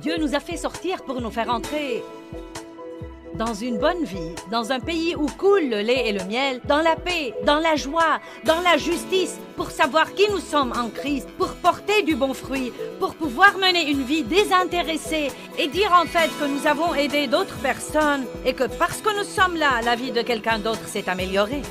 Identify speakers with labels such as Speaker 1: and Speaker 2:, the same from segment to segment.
Speaker 1: Dieu nous a fait sortir pour nous faire entrer dans une bonne vie, dans un pays où coule le lait et le miel, dans la paix, dans la joie, dans la justice, pour savoir qui nous sommes en Christ, pour porter du bon fruit, pour pouvoir mener une vie désintéressée et dire en fait que nous avons aidé d'autres personnes et que parce que nous sommes là, la vie de quelqu'un d'autre s'est améliorée.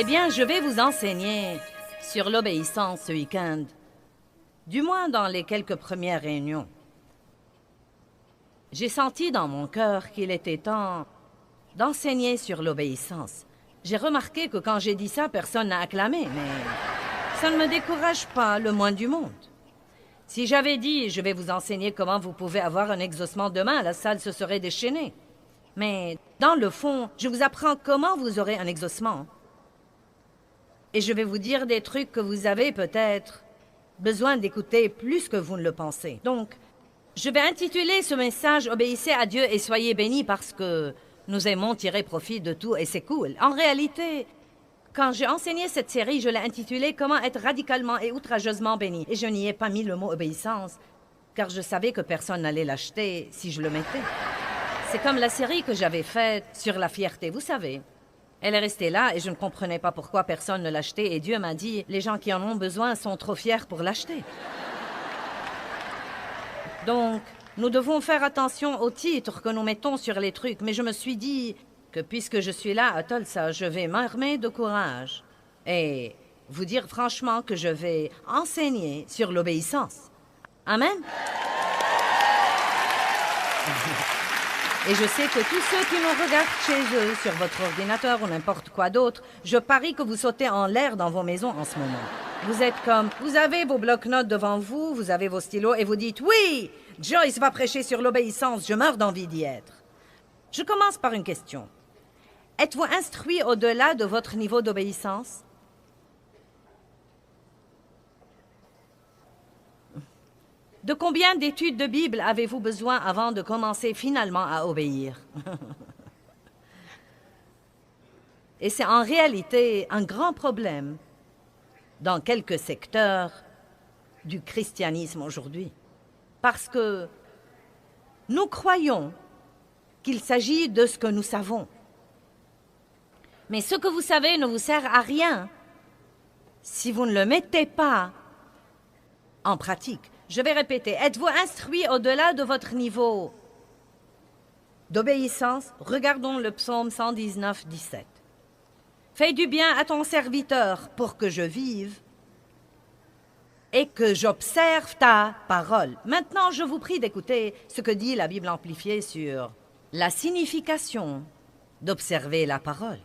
Speaker 1: Eh bien, je vais vous enseigner sur l'obéissance ce week-end, du moins dans les quelques premières réunions. J'ai senti dans mon cœur qu'il était temps d'enseigner sur l'obéissance. J'ai remarqué que quand j'ai dit ça, personne n'a acclamé, mais ça ne me décourage pas le moins du monde. Si j'avais dit « je vais vous enseigner comment vous pouvez avoir un exaucement demain », la salle se serait déchaînée. Mais dans le fond, je vous apprends comment vous aurez un exaucement. Et je vais vous dire des trucs que vous avez peut-être besoin d'écouter plus que vous ne le pensez. Donc, je vais intituler ce message « Obéissez à Dieu et soyez bénis » parce que nous aimons tirer profit de tout et c'est cool. En réalité, quand j'ai enseigné cette série, je l'ai intitulée « Comment être radicalement et outrageusement béni ». Et je n'y ai pas mis le mot « obéissance » car je savais que personne n'allait l'acheter si je le mettais. C'est comme la série que j'avais faite sur la fierté, vous savez. Elle est restée là et je ne comprenais pas pourquoi personne ne l'achetait et Dieu m'a dit « Les gens qui en ont besoin sont trop fiers pour l'acheter. » Donc, nous devons faire attention aux titres que nous mettons sur les trucs. Mais je me suis dit que puisque je suis là à Tulsa, je vais m'armer de courage et vous dire franchement que je vais enseigner sur l'obéissance. Amen? Et je sais que tous ceux qui nous regardent chez eux, sur votre ordinateur ou n'importe quoi d'autre, je parie que vous sautez en l'air dans vos maisons en ce moment. Vous êtes comme, vous avez vos blocs-notes devant vous, vous avez vos stylos et vous dites « Oui, Joyce va prêcher sur l'obéissance, je meurs d'envie d'y être. » Je commence par une question. Êtes-vous instruit au-delà de votre niveau d'obéissance? De combien d'études de Bible avez-vous besoin avant de commencer finalement à obéir? Et c'est en réalité un grand problème dans quelques secteurs du christianisme aujourd'hui. Parce que nous croyons qu'il s'agit de ce que nous savons. Mais ce que vous savez ne vous sert à rien si vous ne le mettez pas en pratique. Je vais répéter, êtes-vous instruit au-delà de votre niveau d'obéissance? Regardons le psaume 119, 17. Fais du bien à ton serviteur pour que je vive et que j'observe ta parole. Maintenant, je vous prie d'écouter ce que dit la Bible amplifiée sur la signification d'observer la parole.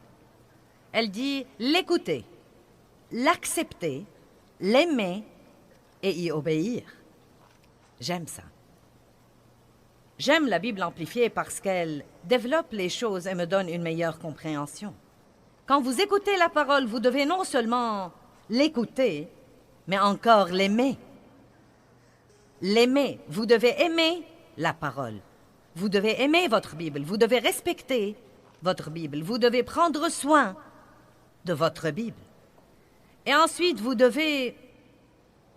Speaker 1: Elle dit l'écouter, l'accepter, l'aimer et y obéir. J'aime ça. J'aime la Bible amplifiée parce qu'elle développe les choses et me donne une meilleure compréhension. Quand vous écoutez la parole, vous devez non seulement l'écouter, mais encore l'aimer. L'aimer. Vous devez aimer la parole. Vous devez aimer votre Bible. Vous devez respecter votre Bible. Vous devez prendre soin de votre Bible. Et ensuite, vous devez...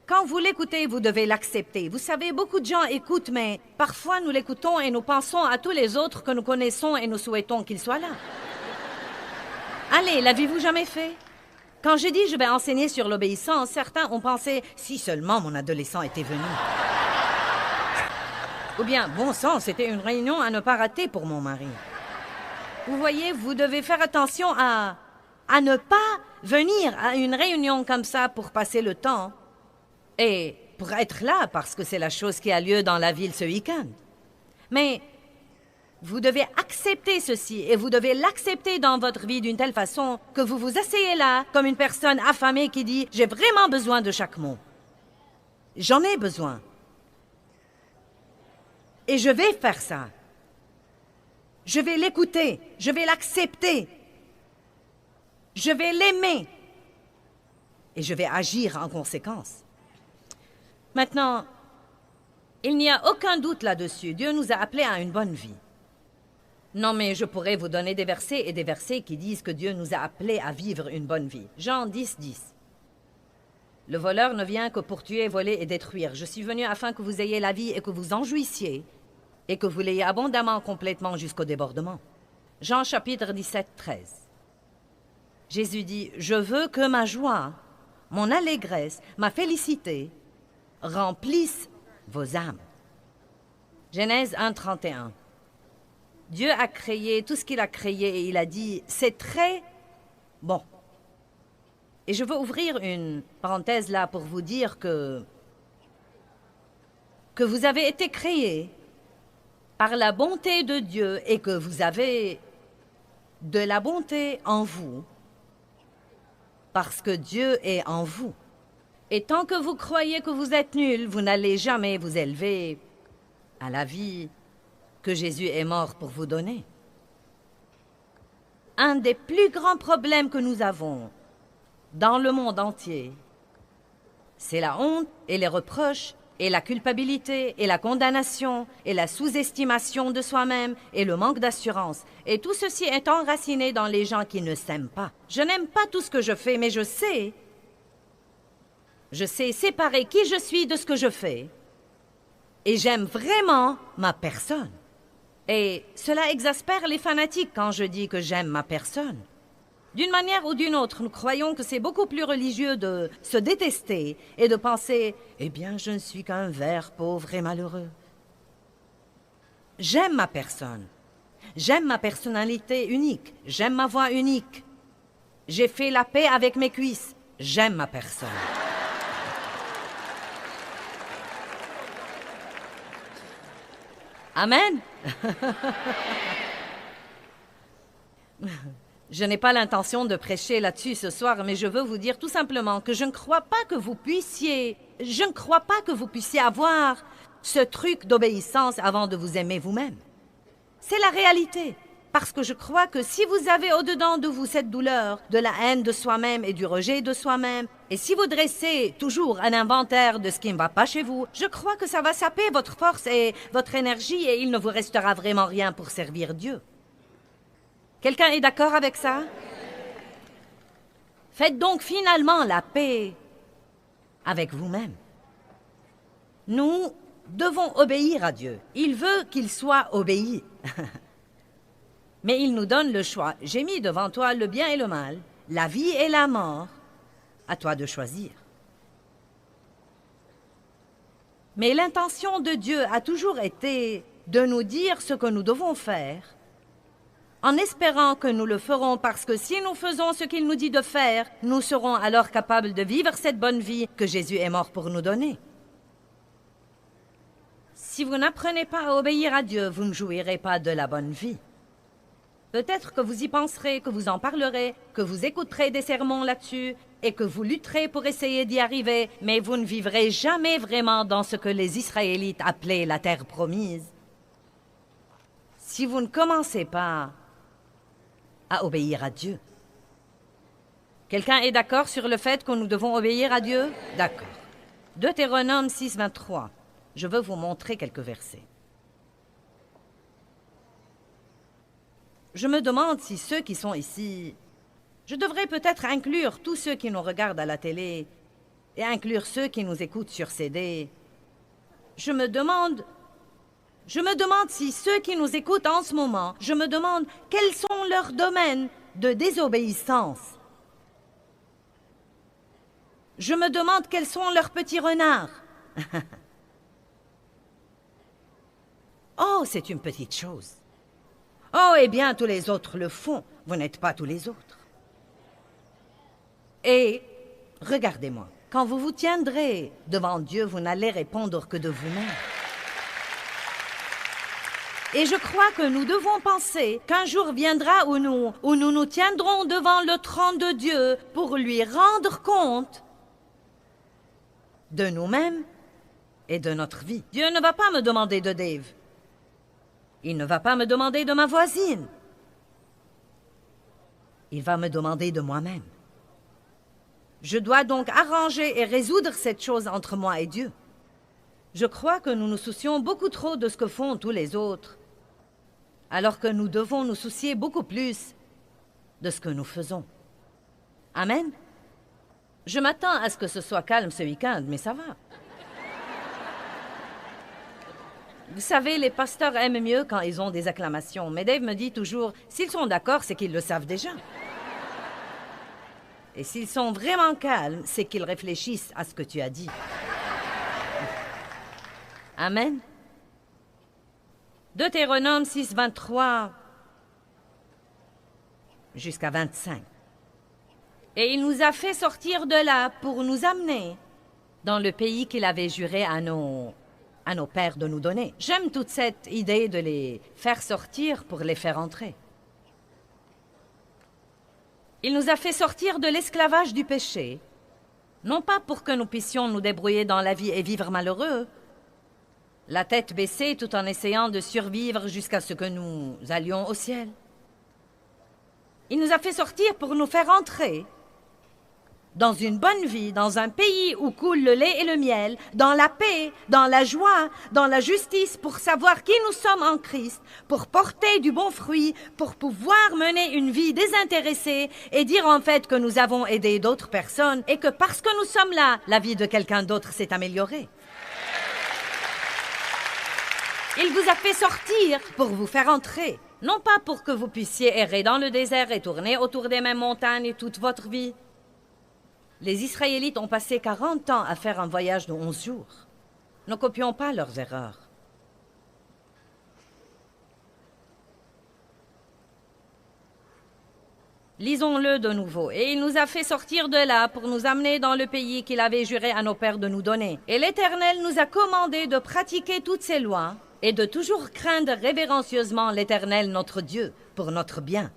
Speaker 1: Quand vous l'écoutez, vous devez l'accepter. Vous savez, beaucoup de gens écoutent, mais parfois nous l'écoutons et nous pensons à tous les autres que nous connaissons et nous souhaitons qu'ils soient là. Allez, l'avez-vous jamais fait? Quand j'ai dit « je vais enseigner sur l'obéissance », certains ont pensé « si seulement mon adolescent était venu ». Ou bien « bon sang, c'était une réunion à ne pas rater pour mon mari ». Vous voyez, vous devez faire attention à ne pas venir à une réunion comme ça pour passer le temps et pour être là parce que c'est la chose qui a lieu dans la ville ce week-end. Mais vous devez accepter ceci et vous devez l'accepter dans votre vie d'une telle façon que vous vous asseyez là comme une personne affamée qui dit « j'ai vraiment besoin de chaque mot. J'en ai besoin. Et je vais faire ça. Je vais l'écouter. Je vais l'accepter. Je vais l'aimer. Et je vais agir en conséquence. » Maintenant, Il n'y a aucun doute là-dessus. Dieu nous a appelés à une bonne vie. Non, mais je pourrais vous donner des versets et des versets qui disent que Dieu nous a appelés à vivre une bonne vie. Jean 10, 10. Le voleur ne vient que pour tuer, voler et détruire. Je suis venu afin que vous ayez la vie et que vous en jouissiez, et que vous l'ayez abondamment, complètement, jusqu'au débordement. Jean chapitre 17, 13. Jésus dit, « Je veux que ma joie, mon allégresse, ma félicité remplissent vos âmes. » Genèse 1, 31. Dieu a créé tout ce qu'il a créé et il a dit, c'est très bon. Et je veux ouvrir une parenthèse là pour vous dire que vous avez été créés par la bonté de Dieu et que vous avez de la bonté en vous parce que Dieu est en vous. Et tant que vous croyez que vous êtes nuls, vous n'allez jamais vous élever à la vie que Jésus est mort pour vous donner. Un des plus grands problèmes que nous avons dans le monde entier, c'est la honte et les reproches et la culpabilité et la condamnation et la sous-estimation de soi-même et le manque d'assurance. Et tout ceci est enraciné dans les gens qui ne s'aiment pas. Je n'aime pas tout ce que je fais, mais je sais séparer qui je suis de ce que je fais. Et j'aime vraiment ma personne. Et cela exaspère les fanatiques quand je dis que j'aime ma personne. D'une manière ou d'une autre, nous croyons que c'est beaucoup plus religieux de se détester et de penser « Eh bien, je ne suis qu'un ver pauvre et malheureux. » J'aime ma personne. J'aime ma personnalité unique. J'aime ma voix unique. J'ai fait la paix avec mes cuisses. J'aime ma personne. Amen. Je n'ai pas l'intention de prêcher là-dessus ce soir, mais je veux vous dire tout simplement que je ne crois pas que vous puissiez avoir ce truc d'obéissance avant de vous aimer vous-même. C'est la réalité. Parce que je crois que si vous avez au-dedans de vous cette douleur, de la haine de soi-même et du rejet de soi-même, et si vous dressez toujours un inventaire de ce qui ne va pas chez vous, je crois que ça va saper votre force et votre énergie et il ne vous restera vraiment rien pour servir Dieu. Quelqu'un est d'accord avec ça? Faites donc finalement la paix avec vous-même. Nous devons obéir à Dieu. Il veut qu'il soit obéi. Mais il nous donne le choix. J'ai mis devant toi le bien et le mal, la vie et la mort. À toi de choisir. Mais l'intention de Dieu a toujours été de nous dire ce que nous devons faire, en espérant que nous le ferons parce que si nous faisons ce qu'il nous dit de faire, nous serons alors capables de vivre cette bonne vie que Jésus est mort pour nous donner. Si vous n'apprenez pas à obéir à Dieu, vous ne jouirez pas de la bonne vie. Peut-être que vous y penserez, que vous en parlerez, que vous écouterez des sermons là-dessus et que vous lutterez pour essayer d'y arriver, mais vous ne vivrez jamais vraiment dans ce que les Israélites appelaient la terre promise. Si vous ne commencez pas à obéir à Dieu. Quelqu'un est d'accord sur le fait que nous devons obéir à Dieu? D'accord. Deutéronome 6, 23. Je veux vous montrer quelques versets. Je me demande si ceux qui sont ici... Je devrais peut-être inclure tous ceux qui nous regardent à la télé et inclure ceux qui nous écoutent sur CD. Je me demande si ceux qui nous écoutent en ce moment, je me demande quels sont leurs domaines de désobéissance. Je me demande quels sont leurs petits renards. Oh, c'est une petite chose. Oh, eh bien, tous les autres le font. Vous n'êtes pas tous les autres. Et, regardez-moi, quand vous vous tiendrez devant Dieu, vous n'allez répondre que de vous-même. Et je crois que nous devons penser qu'un jour viendra où nous nous tiendrons devant le trône de Dieu pour lui rendre compte de nous-mêmes et de notre vie. Dieu ne va pas me demander de Dave. Il ne va pas me demander de ma voisine. Il va me demander de moi-même. Je dois donc arranger et résoudre cette chose entre moi et Dieu. Je crois que nous nous soucions beaucoup trop de ce que font tous les autres, alors que nous devons nous soucier beaucoup plus de ce que nous faisons. Amen. Je m'attends à ce que ce soit calme ce week-end, mais ça va. Vous savez, les pasteurs aiment mieux quand ils ont des acclamations, mais Dave me dit toujours, s'ils sont d'accord, c'est qu'ils le savent déjà. Et s'ils sont vraiment calmes, c'est qu'ils réfléchissent à ce que tu as dit. Amen. Deutéronome 6, 23 jusqu'à 25. Et il nous a fait sortir de là pour nous amener dans le pays qu'il avait juré à nos pères de nous donner. J'aime toute cette idée de les faire sortir pour les faire entrer. Il nous a fait sortir de l'esclavage du péché, non pas pour que nous puissions nous débrouiller dans la vie et vivre malheureux, la tête baissée tout en essayant de survivre jusqu'à ce que nous allions au ciel. Il nous a fait sortir pour nous faire entrer dans une bonne vie, dans un pays où coule le lait et le miel, dans la paix, dans la joie, dans la justice, pour savoir qui nous sommes en Christ, pour porter du bon fruit, pour pouvoir mener une vie désintéressée et dire en fait que nous avons aidé d'autres personnes et que parce que nous sommes là, la vie de quelqu'un d'autre s'est améliorée. Il vous a fait sortir pour vous faire entrer, non pas pour que vous puissiez errer dans le désert et tourner autour des mêmes montagnes toute votre vie. Les Israélites ont passé 40 ans à faire un voyage de 11 jours. Ne copions pas leurs erreurs. Lisons-le de nouveau. Et il nous a fait sortir de là pour nous amener dans le pays qu'il avait juré à nos pères de nous donner. Et l'Éternel nous a commandé de pratiquer toutes ses lois et de toujours craindre révérencieusement l'Éternel notre Dieu pour notre bien.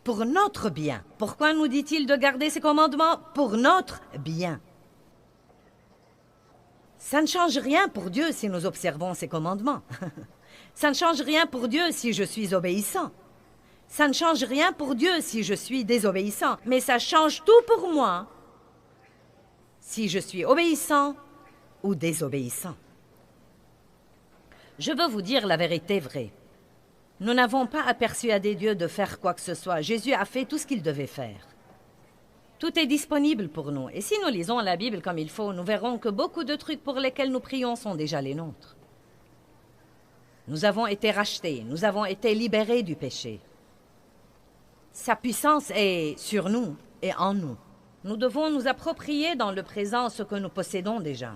Speaker 1: Pour notre bien. Pourquoi nous dit-il de garder ses commandements? Pour notre bien. Ça ne change rien pour Dieu si nous observons ses commandements. Ça ne change rien pour Dieu si je suis obéissant. Ça ne change rien pour Dieu si je suis désobéissant. Mais ça change tout pour moi si je suis obéissant ou désobéissant. Je veux vous dire la vérité vraie. Nous n'avons pas à persuader Dieu de faire quoi que ce soit. Jésus a fait tout ce qu'il devait faire. Tout est disponible pour nous. Et si nous lisons la Bible comme il faut, nous verrons que beaucoup de trucs pour lesquels nous prions sont déjà les nôtres. Nous avons été rachetés, nous avons été libérés du péché. Sa puissance est sur nous et en nous. Nous devons nous approprier dans le présent ce que nous possédons déjà.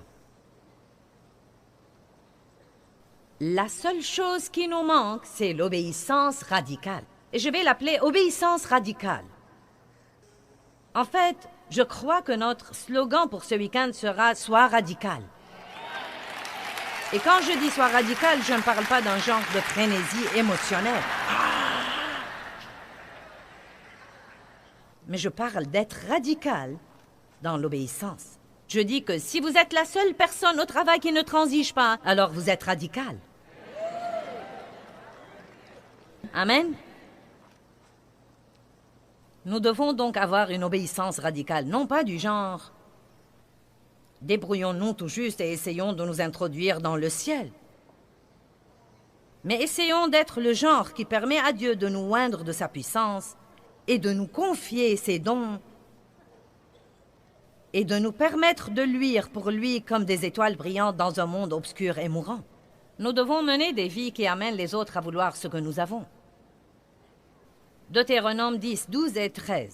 Speaker 1: La seule chose qui nous manque, c'est l'obéissance radicale. Et je vais l'appeler obéissance radicale. En fait, je crois que notre slogan pour ce week-end sera « Sois radical ». Et quand je dis « Sois radical », je ne parle pas d'un genre de frénésie émotionnelle. Mais je parle d'être radical dans l'obéissance. Je dis que si vous êtes la seule personne au travail qui ne transige pas, alors vous êtes radical. Amen. Nous devons donc avoir une obéissance radicale, non pas du genre « débrouillons-nous tout juste et essayons de nous introduire dans le ciel ». Mais essayons d'être le genre qui permet à Dieu de nous oindre de sa puissance et de nous confier ses dons et de nous permettre de luire pour lui comme des étoiles brillantes dans un monde obscur et mourant. Nous devons mener des vies qui amènent les autres à vouloir ce que nous avons. Deutéronome 10, 12 et 13.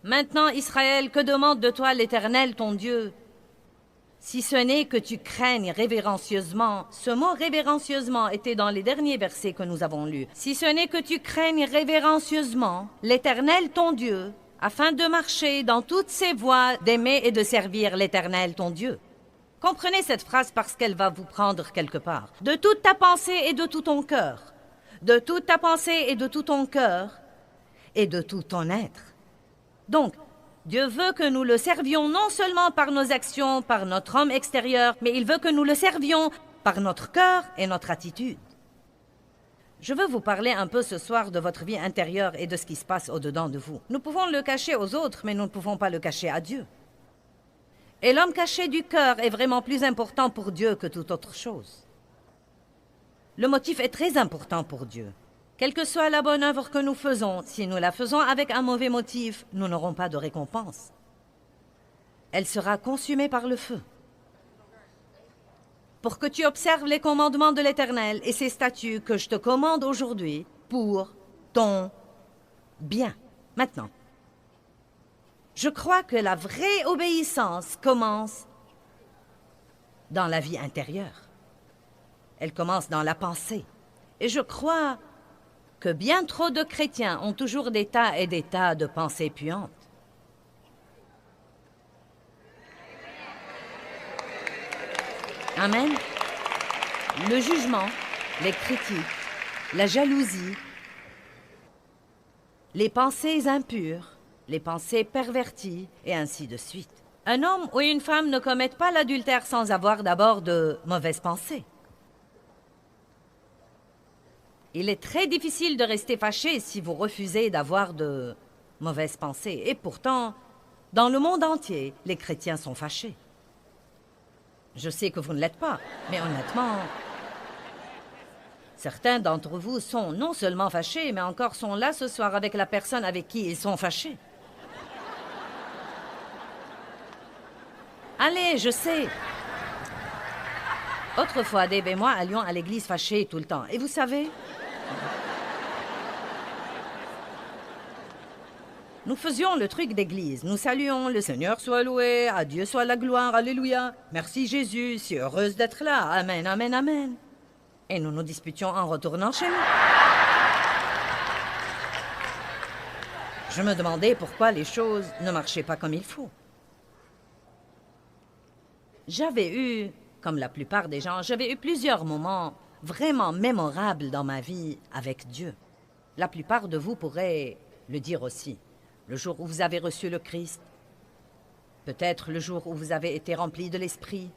Speaker 1: Maintenant, Israël, que demande de toi l'Éternel, ton Dieu, si ce n'est que tu craignes révérencieusement. Ce mot révérencieusement était dans les derniers versets que nous avons lus. Si ce n'est que tu craignes révérencieusement l'Éternel, ton Dieu, afin de marcher dans toutes ses voies, d'aimer et de servir l'Éternel, ton Dieu. Comprenez cette phrase parce qu'elle va vous prendre quelque part. De toute ta pensée et de tout ton cœur. De toute ta pensée et de tout ton cœur et de tout ton être. Donc, Dieu veut que nous le servions non seulement par nos actions, par notre homme extérieur, mais il veut que nous le servions par notre cœur et notre attitude. Je veux vous parler un peu ce soir de votre vie intérieure et de ce qui se passe au-dedans de vous. Nous pouvons le cacher aux autres, mais nous ne pouvons pas le cacher à Dieu. Et l'homme caché du cœur est vraiment plus important pour Dieu que toute autre chose. Le motif est très important pour Dieu. Quelle que soit la bonne œuvre que nous faisons, si nous la faisons avec un mauvais motif, nous n'aurons pas de récompense. Elle sera consumée par le feu. Pour que tu observes les commandements de l'Éternel et ses statuts que je te commande aujourd'hui pour ton bien. Maintenant, je crois que la vraie obéissance commence dans la vie intérieure. Elle commence dans la pensée. Et je crois que bien trop de chrétiens ont toujours des tas et des tas de pensées puantes. Amen. Le jugement, les critiques, la jalousie, les pensées impures, les pensées perverties, et ainsi de suite. Un homme ou une femme ne commettent pas l'adultère sans avoir d'abord de mauvaises pensées. Il est très difficile de rester fâché si vous refusez d'avoir de mauvaises pensées. Et pourtant, dans le monde entier, les chrétiens sont fâchés. Je sais que vous ne l'êtes pas, mais honnêtement, certains d'entre vous sont non seulement fâchés, mais encore sont là ce soir avec la personne avec qui ils sont fâchés. Allez, je sais. Autrefois, Dave et moi allions à l'église fâchés tout le temps. Et vous savez, nous faisions le truc d'église. Nous saluons, le Seigneur soit loué, à Dieu soit la gloire, alléluia. Merci Jésus, si heureuse d'être là. Amen, amen, amen. Et nous nous disputions en retournant chez nous. Je me demandais pourquoi les choses ne marchaient pas comme il faut. J'avais eu, comme la plupart des gens, j'avais eu plusieurs moments vraiment mémorables dans ma vie avec Dieu. La plupart de vous pourraient le dire aussi. Le jour où vous avez reçu le Christ, peut-être le jour où vous avez été rempli de l'Esprit.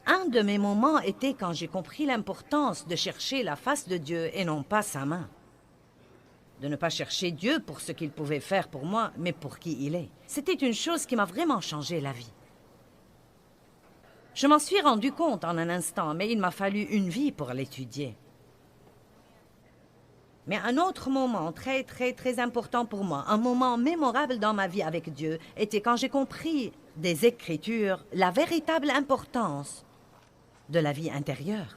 Speaker 1: Un de mes moments était quand j'ai compris l'importance de chercher la face de Dieu et non pas sa main. De ne pas chercher Dieu pour ce qu'il pouvait faire pour moi, mais pour qui il est. C'était une chose qui m'a vraiment changé la vie. Je m'en suis rendu compte en un instant, mais il m'a fallu une vie pour l'étudier. Mais un autre moment très, très, très important pour moi, un moment mémorable dans ma vie avec Dieu, était quand j'ai compris des Écritures la véritable importance de la vie intérieure.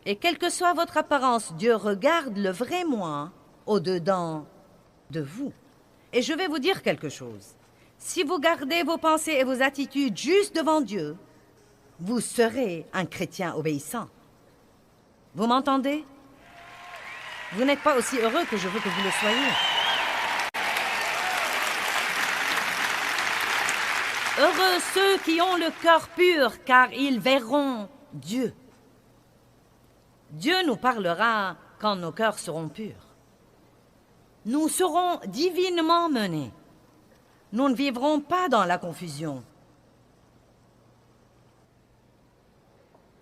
Speaker 1: Et quelle que soit votre apparence, Dieu regarde le vrai moi au-dedans de vous. Et je vais vous dire quelque chose. Si vous gardez vos pensées et vos attitudes juste devant Dieu, vous serez un chrétien obéissant. Vous m'entendez? Vous n'êtes pas aussi heureux que je veux que vous le soyez. Heureux ceux qui ont le cœur pur, car ils verront Dieu. Dieu nous parlera quand nos cœurs seront purs. Nous serons divinement menés. Nous ne vivrons pas dans la confusion.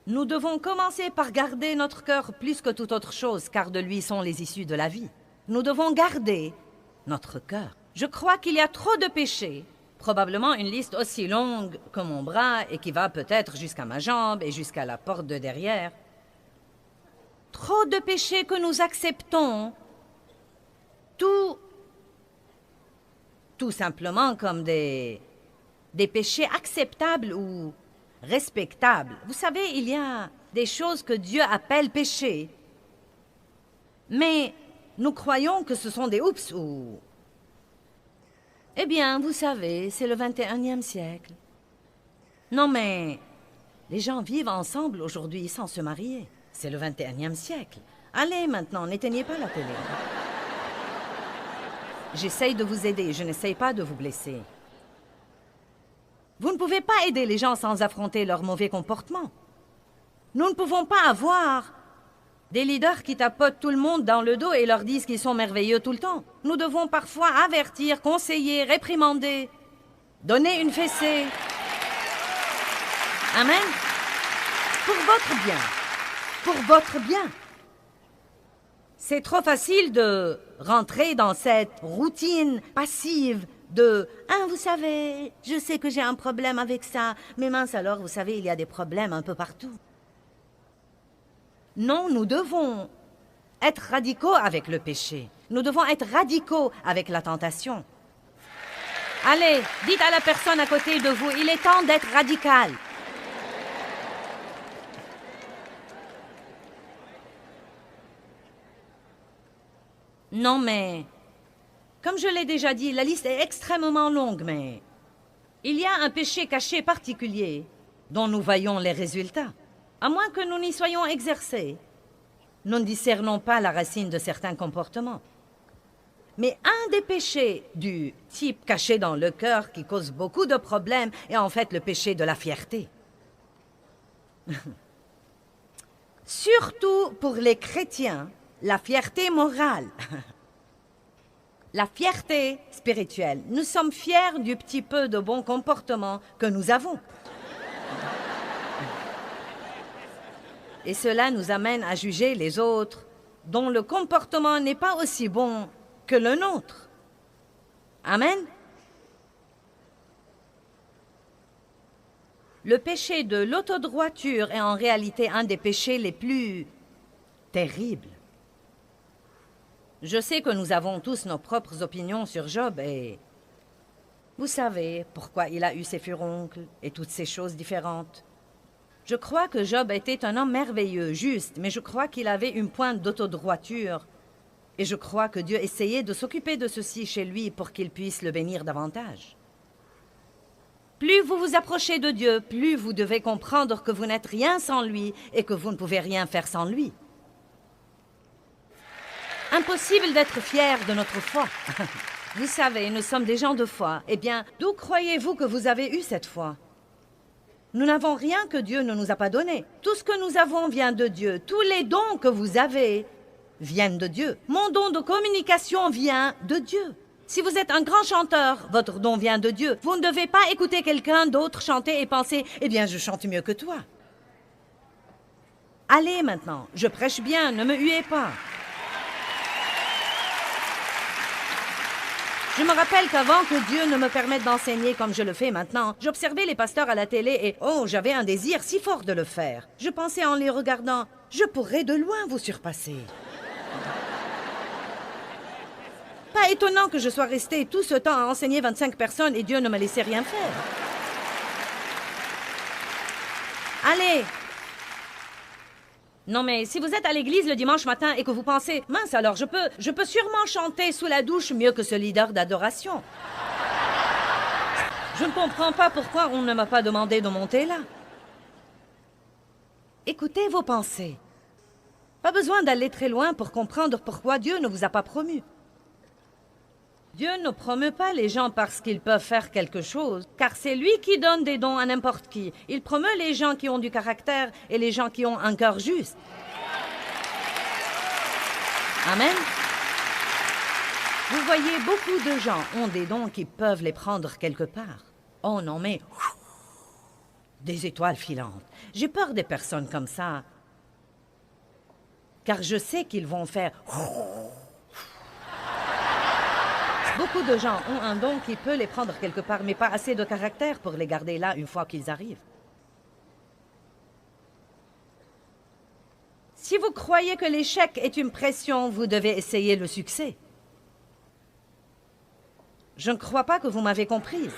Speaker 1: Nous devons commencer par garder notre cœur plus que toute autre chose, car de lui sont les issues de la vie. Nous devons garder notre cœur. Je crois qu'il y a trop de péchés, probablement une liste aussi longue que mon bras et qui va peut-être jusqu'à ma jambe et jusqu'à la porte de derrière. Trop de péchés que nous acceptons, tout simplement comme des péchés acceptables ou respectables. Vous savez, il y a des choses que Dieu appelle péchés, mais nous croyons que ce sont des oups ou... Eh bien, vous savez, c'est le 21e siècle. Non, mais les gens vivent ensemble aujourd'hui sans se marier. C'est le 21e siècle. Allez, maintenant, n'éteignez pas la télé. J'essaye de vous aider, je n'essaye pas de vous blesser. Vous ne pouvez pas aider les gens sans affronter leur mauvais comportement. Nous ne pouvons pas avoir des leaders qui tapotent tout le monde dans le dos et leur disent qu'ils sont merveilleux tout le temps. Nous devons parfois avertir, conseiller, réprimander, donner une fessée. Amen. Pour votre bien. Pour votre bien. C'est trop facile de rentrer dans cette routine passive « vous savez, je sais que j'ai un problème avec ça, mais mince alors, vous savez, il y a des problèmes un peu partout. » Non, nous devons être radicaux avec le péché. Nous devons être radicaux avec la tentation. Allez, dites à la personne à côté de vous, il est temps d'être radical. Non, mais, comme je l'ai déjà dit, la liste est extrêmement longue, mais il y a un péché caché particulier dont nous voyons les résultats. À moins que nous n'y soyons exercés, nous ne discernons pas la racine de certains comportements. Mais un des péchés du type caché dans le cœur qui cause beaucoup de problèmes est en fait le péché de la fierté. Surtout pour les chrétiens, la fierté morale. La fierté spirituelle. Nous sommes fiers du petit peu de bon comportement que nous avons. Et cela nous amène à juger les autres dont le comportement n'est pas aussi bon que le nôtre. Amen. Le péché de l'autodroiture est en réalité un des péchés les plus terribles. Je sais que nous avons tous nos propres opinions sur Job et vous savez pourquoi il a eu ses furoncles et toutes ces choses différentes. Je crois que Job était un homme merveilleux, juste, mais je crois qu'il avait une pointe d'autodroiture. Et je crois que Dieu essayait de s'occuper de ceci chez lui pour qu'il puisse le bénir davantage. Plus vous vous approchez de Dieu, plus vous devez comprendre que vous n'êtes rien sans lui et que vous ne pouvez rien faire sans lui. Impossible d'être fier de notre foi. Vous savez, nous sommes des gens de foi. Eh bien, d'où croyez-vous que vous avez eu cette foi? Nous n'avons rien que Dieu ne nous a pas donné. Tout ce que nous avons vient de Dieu. Tous les dons que vous avez viennent de Dieu. Mon don de communication vient de Dieu. Si vous êtes un grand chanteur, votre don vient de Dieu. Vous ne devez pas écouter quelqu'un d'autre chanter et penser « Eh bien, je chante mieux que toi. » Allez maintenant, je prêche bien, ne me huez pas. Je me rappelle qu'avant que Dieu ne me permette d'enseigner comme je le fais maintenant, j'observais les pasteurs à la télé et, oh, j'avais un désir si fort de le faire. Je pensais en les regardant, je pourrais de loin vous surpasser. Pas étonnant que je sois restée tout ce temps à enseigner 25 personnes et Dieu ne me laissait rien faire. Allez! Non, mais si vous êtes à l'église le dimanche matin et que vous pensez « Mince, alors je peux sûrement chanter sous la douche mieux que ce leader d'adoration. » Je ne comprends pas pourquoi on ne m'a pas demandé de monter là. Écoutez vos pensées. Pas besoin d'aller très loin pour comprendre pourquoi Dieu ne vous a pas promu. Dieu ne promeut pas les gens parce qu'ils peuvent faire quelque chose, car c'est lui qui donne des dons à n'importe qui. Il promeut les gens qui ont du caractère et les gens qui ont un cœur juste. Amen. Vous voyez, beaucoup de gens ont des dons qui peuvent les prendre quelque part. Oh non, mais des étoiles filantes. J'ai peur des personnes comme ça, car je sais qu'ils vont faire... Beaucoup de gens ont un don qui peut les prendre quelque part, mais pas assez de caractère pour les garder là une fois qu'ils arrivent. Si vous croyez que l'échec est une pression, vous devez essayer le succès. Je ne crois pas que vous m'avez comprise.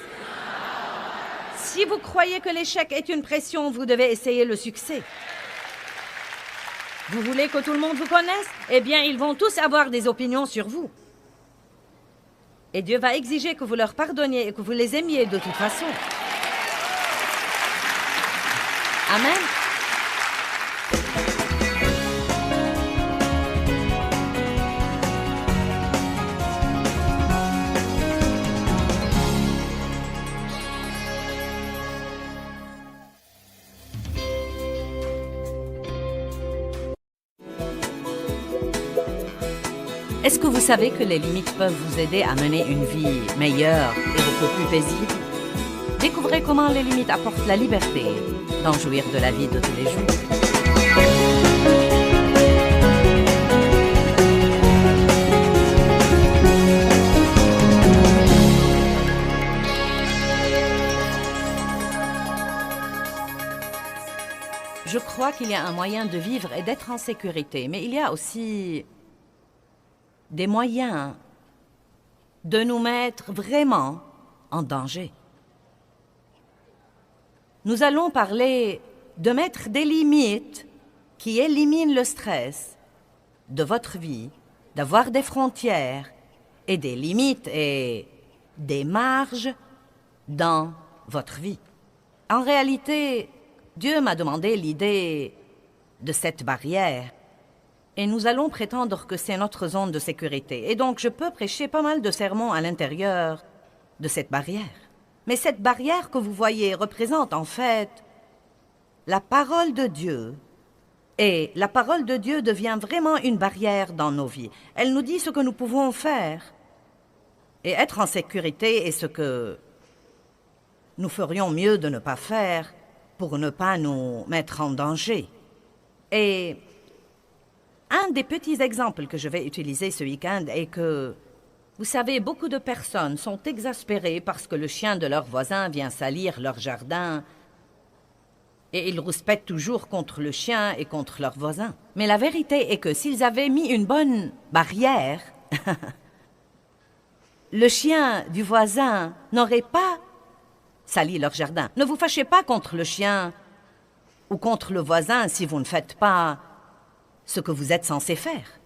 Speaker 1: Si vous croyez que l'échec est une pression, vous devez essayer le succès. Vous voulez que tout le monde vous connaisse? Eh bien, ils vont tous avoir des opinions sur vous. Et Dieu va exiger que vous leur pardonniez et que vous les aimiez de toute façon. Amen. Est-ce que vous savez que les limites peuvent vous aider à mener une vie meilleure et beaucoup plus paisible? Découvrez comment les limites apportent la liberté d'en jouir de la vie de tous les jours. Je crois qu'il y a un moyen de vivre et d'être en sécurité, mais il y a aussi des moyens de nous mettre vraiment en danger. Nous allons parler de mettre des limites qui éliminent le stress de votre vie, d'avoir des frontières et des limites et des marges dans votre vie. En réalité, Dieu m'a demandé l'idée de cette barrière et nous allons prétendre que c'est notre zone de sécurité. Et donc, je peux prêcher pas mal de sermons à l'intérieur de cette barrière. Mais cette barrière que vous voyez représente en fait la parole de Dieu. Et la parole de Dieu devient vraiment une barrière dans nos vies. Elle nous dit ce que nous pouvons faire. Et être en sécurité est ce que nous ferions mieux de ne pas faire pour ne pas nous mettre en danger. Et un des petits exemples que je vais utiliser ce week-end est que, vous savez, beaucoup de personnes sont exaspérées parce que le chien de leur voisin vient salir leur jardin et ils rouspètent toujours contre le chien et contre leur voisin. Mais la vérité est que s'ils avaient mis une bonne barrière, le chien du voisin n'aurait pas sali leur jardin. Ne vous fâchez pas contre le chien ou contre le voisin si vous ne faites pas ce que vous êtes censé faire.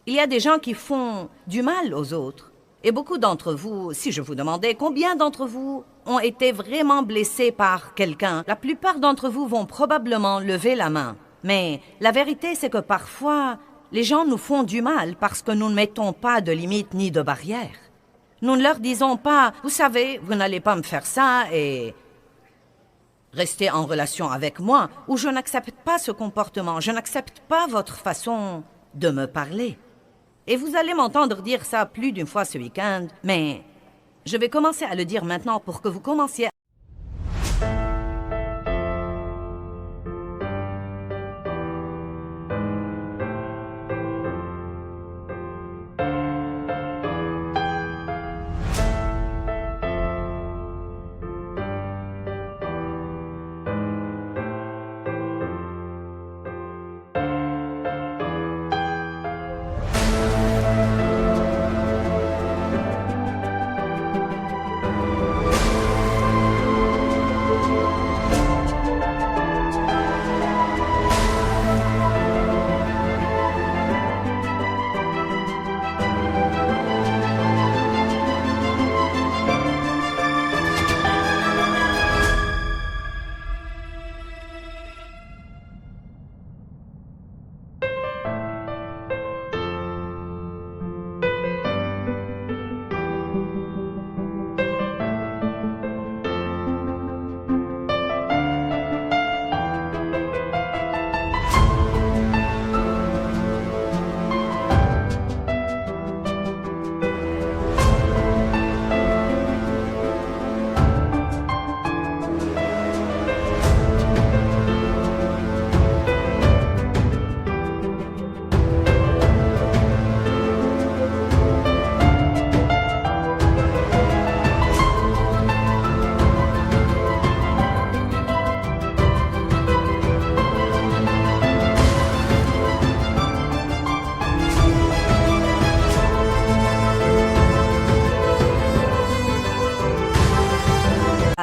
Speaker 1: Il y a des gens qui font du mal aux autres. Et beaucoup d'entre vous, si je vous demandais combien d'entre vous ont été vraiment blessés par quelqu'un, la plupart d'entre vous vont probablement lever la main. Mais la vérité, c'est que parfois, les gens nous font du mal parce que nous ne mettons pas de limites ni de barrières. Nous ne leur disons pas, vous savez, vous n'allez pas me faire ça et rester en relation avec moi, ou je n'accepte pas ce comportement, je n'accepte pas votre façon de me parler. Et vous allez m'entendre dire ça plus d'une fois ce week-end, mais je vais commencer à le dire maintenant pour que vous commenciez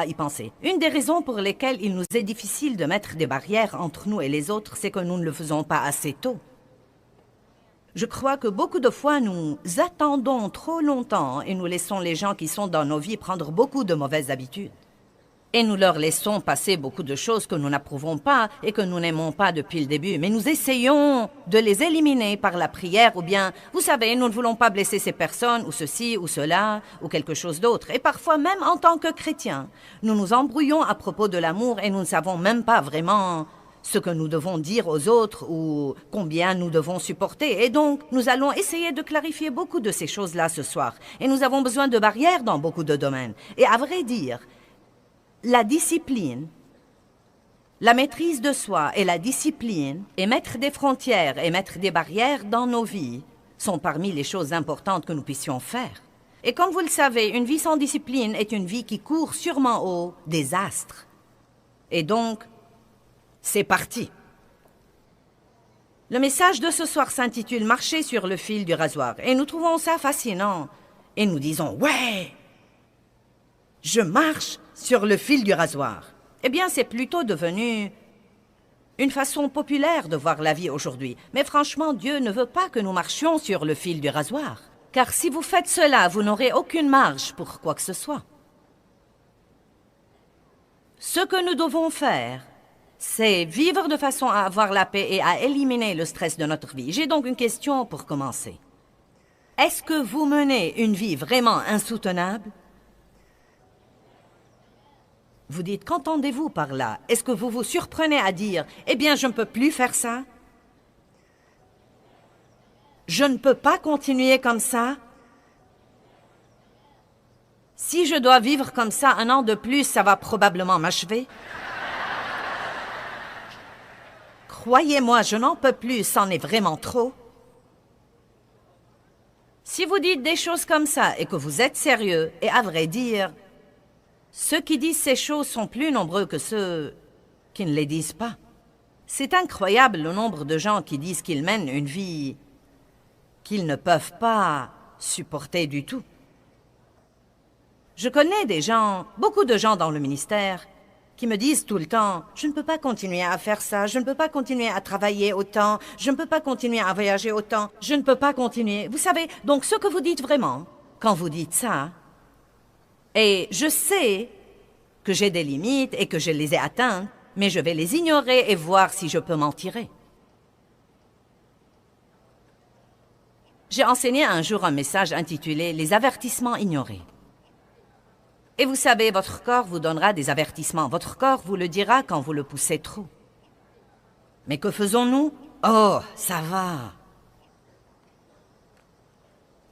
Speaker 1: à y penser. Une des raisons pour lesquelles il nous est difficile de mettre des barrières entre nous et les autres, c'est que nous ne le faisons pas assez tôt. Je crois que beaucoup de fois, nous attendons trop longtemps et nous laissons les gens qui sont dans nos vies prendre beaucoup de mauvaises habitudes. Et nous leur laissons passer beaucoup de choses que nous n'approuvons pas et que nous n'aimons pas depuis le début. Mais nous essayons de les éliminer par la prière ou bien, vous savez, nous ne voulons pas blesser ces personnes ou ceci ou cela ou quelque chose d'autre. Et parfois, même en tant que chrétiens, nous nous embrouillons à propos de l'amour et nous ne savons même pas vraiment ce que nous devons dire aux autres ou combien nous devons supporter. Et donc, nous allons essayer de clarifier beaucoup de ces choses-là ce soir. Et nous avons besoin de barrières dans beaucoup de domaines. Et à vrai dire, la discipline, la maîtrise de soi et la discipline, et mettre des frontières et mettre des barrières dans nos vies sont parmi les choses importantes que nous puissions faire. Et comme vous le savez, une vie sans discipline est une vie qui court sûrement au désastre. Et donc, c'est parti. Le message de ce soir s'intitule « Marcher sur le fil du rasoir » et nous trouvons ça fascinant. Et nous disons « Ouais, je marche sur le fil du rasoir ». Eh bien, c'est plutôt devenu une façon populaire de voir la vie aujourd'hui. Mais franchement, Dieu ne veut pas que nous marchions sur le fil du rasoir. Car si vous faites cela, vous n'aurez aucune marge pour quoi que ce soit. Ce que nous devons faire, c'est vivre de façon à avoir la paix et à éliminer le stress de notre vie. J'ai donc une question pour commencer. Est-ce que vous menez une vie vraiment insoutenable? Vous dites, qu'entendez-vous par là? Est-ce que vous vous surprenez à dire, eh bien, je ne peux plus faire ça? Je ne peux pas continuer comme ça? Si je dois vivre comme ça 1 an de plus, ça va probablement m'achever. Croyez-moi, je n'en peux plus, c'en est vraiment trop. Si vous dites des choses comme ça et que vous êtes sérieux, et à vrai dire, ceux qui disent ces choses sont plus nombreux que ceux qui ne les disent pas. C'est incroyable le nombre de gens qui disent qu'ils mènent une vie qu'ils ne peuvent pas supporter du tout. Je connais des gens, beaucoup de gens dans le ministère, qui me disent tout le temps « Je ne peux pas continuer à faire ça, je ne peux pas continuer à travailler autant, je ne peux pas continuer à voyager autant, je ne peux pas continuer. » Vous savez, donc ce que vous dites vraiment, quand vous dites ça, et je sais que j'ai des limites et que je les ai atteintes, mais je vais les ignorer et voir si je peux m'en tirer. J'ai enseigné un jour un message intitulé « Les avertissements ignorés ». Et vous savez, votre corps vous donnera des avertissements. Votre corps vous le dira quand vous le poussez trop. Mais que faisons-nous? Oh, ça va.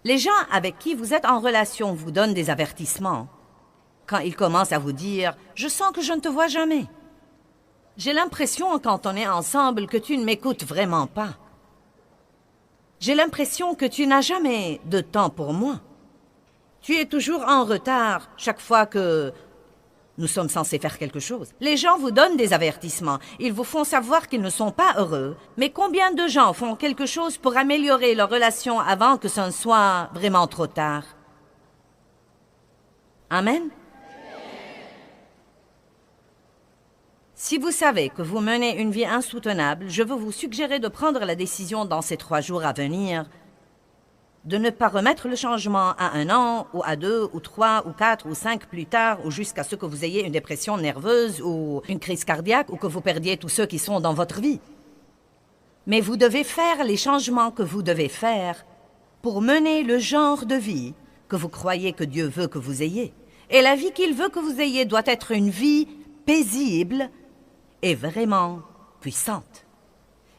Speaker 1: Les gens avec qui vous êtes en relation vous donnent des avertissements. Quand ils commencent à vous dire « Je sens que je ne te vois jamais. J'ai l'impression, quand on est ensemble, que tu ne m'écoutes vraiment pas. J'ai l'impression que tu n'as jamais de temps pour moi. Tu es toujours en retard chaque fois que nous sommes censés faire quelque chose. » Les gens vous donnent des avertissements. Ils vous font savoir qu'ils ne sont pas heureux. Mais combien de gens font quelque chose pour améliorer leur relation avant que ce ne soit vraiment trop tard? Amen? Si vous savez que vous menez une vie insoutenable, je veux vous suggérer de prendre la décision dans ces 3 jours à venir de ne pas remettre le changement à 1 an, ou à 2, ou 3, ou 4, ou 5 plus tard, ou jusqu'à ce que vous ayez une dépression nerveuse, ou une crise cardiaque, ou que vous perdiez tous ceux qui sont dans votre vie. Mais vous devez faire les changements que vous devez faire pour mener le genre de vie que vous croyez que Dieu veut que vous ayez. Et la vie qu'il veut que vous ayez doit être une vie paisible et vraiment puissante.